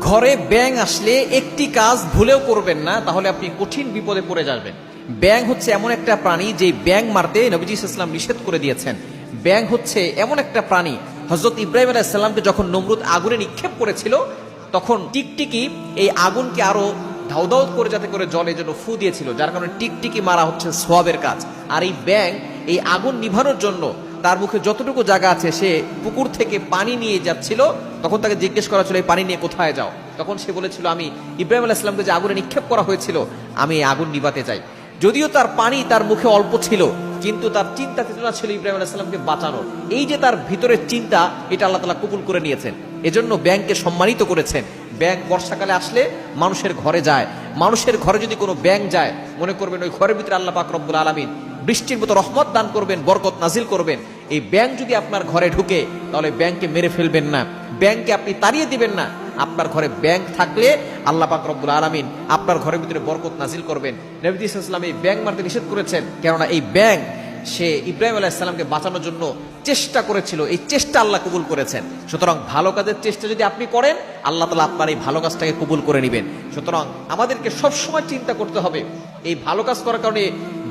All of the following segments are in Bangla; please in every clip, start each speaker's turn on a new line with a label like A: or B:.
A: ঘরে ব্যাঙ আসলে একটি কাজ ভুলেও করবেন না, তাহলে আপনি কঠিন বিপদে পড়ে যাবেন। ব্যাঙ হচ্ছে এমন একটা প্রাণী যে ব্যাঙ মারতে নবীজি ইসলাম নিষেধ করে দিয়েছেন। ব্যাঙ হচ্ছে এমন একটা প্রাণী, হযরত ইব্রাহিম আলাইহিস সালামকে যখন নমরুদ আগুনে নিক্ষেপ করেছিল তখন টিকটিকি এই আগুনকে আরো ধাউ ধাউ করে যাতে করে জলে যেন ফু দিয়েছিল, যার কারণে টিকটিকি মারা হচ্ছে সওয়াবের কাজ। আর এই ব্যাঙ এই আগুন নিভানোর জন্য তার মুখে যতটুকু জায়গা আছে সে পুকুর থেকে পানি নিয়ে যাচ্ছিল। তখন তাকে জিজ্ঞেস করা ছিল, এই পানি নিয়ে কোথায় যাও? তখন সে বলেছিল, আমি ইব্রাহিম আলাইহিস সালামকে যে আগুনে নিক্ষেপ করা হয়েছিল আমি এই আগুন নিভাতে চাই। যদিও তার পানি তার মুখে অল্প ছিল, কিন্তু তার চিন্তা চেতনা ছিল ইব্রাহিম আলাইহিস সালামকে বাঁচানোর। এই যে তার ভিতরের চিন্তা, এটা আল্লাহ তাআলা কবুল করে নিয়েছেন। এজন্য ব্যাঙকে সম্মানিত করেছেন। ব্যাঙ বর্ষাকালে আসলে মানুষের ঘরে যায়। মানুষের ঘরে যদি কোনো ব্যাঙ যায়, মনে করবেন ওই ঘরের ভিতরে আল্লাহ পাক রব্বুল আলামিন বৃষ্টির মতো রহমত দান করবেন, বরকত নাজিল করবেন। এই ব্যাঙ যদি আপনার ঘরে ঢুকে, তাহলে ব্যাঙকে মেরে ফেলবেন না, ব্যাঙকে আপনি তাড়িয়ে দিবেন না। আপনার ঘরে ব্যাঙ থাকলে আল্লাহ পাক রব্বুল আলামিন আপনার ঘরের ভিতরে বরকত নাজিল করবেন। নবী সাল্লাল্লাহু আলাইহি ওয়াসাল্লাম এই ব্যাঙ মারতে নিষেধ করেছেন, কেননা এই ব্যাঙ সে ইব্রাহিম আলাইহিস সালামকে বাঁচানোর জন্য চেষ্টা করেছিল, এই চেষ্টা আল্লাহ কবুল করেছেন। সুতরাং ভালো কাজের চেষ্টা যদি আপনি করেন, আল্লাহ তাআলা আপনার এই ভালো কাজটাকে কবুল করে নেবেন। সুতরাং আমাদেরকে সবসময় চিন্তা করতে হবে, এই ভালো কাজ করার কারণে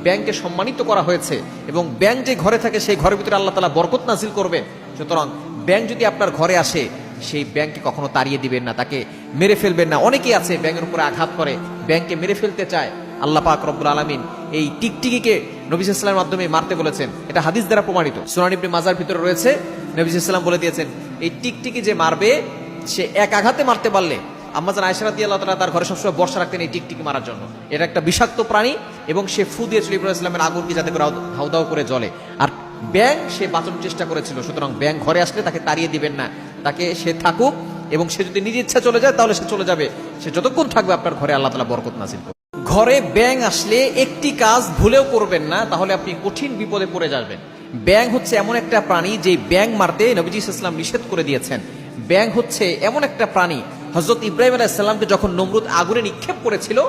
A: ব্যাংকে সম্মানিত করা হয়েছে, এবং ব্যাংক যে ঘরে থাকে সেই ঘরের ভিতরে আল্লাহ তাআলা বরকত নাজিল করবেন। সুতরাং ব্যাংক যদি আপনার ঘরে আসে, সেই ব্যাংককে কখনো তাড়িয়ে দিবেন না, তাকে মেরে ফেলবেন না। অনেকেই আছে ব্যাংকের উপরে আঘাত করে, ব্যাংককে মেরে ফেলতে চায়। আল্লাহ পাক রব্বুল আলামিন এই টিকটিকিকে নবী সাল্লাল্লাহু আলাইহি ওয়াসাল্লামের মাধ্যমে মারতে বলেছেন। এটা হাদিস দ্বারা প্রমাণিত, সুনান ইবনে মাজার ভিতরে রয়েছে। নবী সাল্লাল্লাহু আলাইহি ওয়াসাল্লাম বলে দিয়েছেন, এই টিকটিকি যে মারবে, সে এক আঘাতে মারতে পারলে, আম্মা জান আয়েশা রাদিয়াল্লাহু তাআলা তার ঘরে সবসময় বর্ষা রাখতেন এই টিকটিকি মারার জন্য। এটা একটা বিষাক্ত প্রাণী, এবং সে ফু দিয়েছিল ইব্রাহিম আলাইহিস সালামের আগুনকে যাতে করে ধাউ ধাউ করে জ্বলে। আর ব্যাঙ সে বাঁচানোর চেষ্টা করেছিল। সুতরাং ব্যাঙ ঘরে আসলে তাকে তাড়িয়ে দিবেন না, তাকে সে থাকুক, এবং সে যদি নিজের ইচ্ছা চলে যায় তাহলে সে চলে যাবে। সে যতক্ষণ থাকবে আপনার ঘরে আল্লাহ তাআলা বরকত নাজিল করবেন। ঘরে ব্যাঙ আসলে একটি কাজ ভুলেও করবেন না, তাহলে আপনি কঠিন বিপদে পড়ে যাবেন। ব্যাঙ হচ্ছে এমন একটা প্রাণী যে ব্যাঙ মারতে নবীজি সাল্লাল্লাহু আলাইহি ওয়াসাল্লাম নিষেধ করে দিয়েছেন। ব্যাঙ হচ্ছে এমন একটা প্রাণী, হযরত ইব্রাহিম আলাইহিস সালামকে যখন নমরুদ আগুনে নিক্ষেপ করেছিল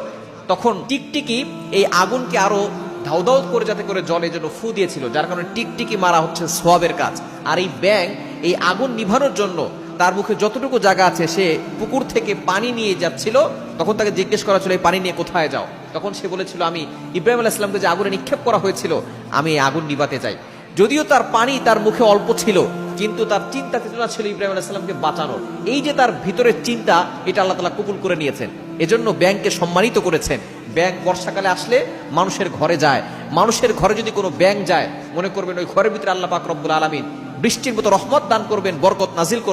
A: তখন টিকটিকি এই আগুনকে আরো ধাউ ধাউ করে যাতে করে জলে যেন ফু দিয়েছিল, যার কারণে টিকটিকি মারা হচ্ছে সওয়াবের কাজ। আর এই ব্যাঙ এই আগুন নিভানোর জন্য তার মুখে যতটুকু জায়গা আছে সে পুকুর থেকে পানি নিয়ে যাচ্ছিল। তখন তাকে জিজ্ঞেস করা ছিল, এই পানি নিয়ে কোথায় যাও? তখন সে বলেছিল, আমি ইব্রাহিম আলাইহিস সালামকে যে আগুনে নিক্ষেপ করা হয়েছিল আমি এই আগুন নিভাতে চাই। যদিও তার পানি তার মুখে অল্প ছিল, কিন্তু তার চিন্তা চেতনা ছিল ইব্রাহিম আলাইহিস সালামকে বাঁচানোর। এই যে তার ভিতরের চিন্তা, এটা আল্লাহ তাআলা কবুল করে নিয়েছেন। এজন্য ব্যাঙকে সম্মানিত করেছেন। ব্যাঙ বর্ষাকালে আসলে মানুষের ঘরে যায়। মানুষের ঘরে যদি কোনো ব্যাঙ যায়, মনে করবেন ওই ঘরের ভিতরে আল্লাহ পাক রব্বুল আলামিন বৃষ্টির মতো রহমত দান করবেন, বরকত নাজিল করবেন।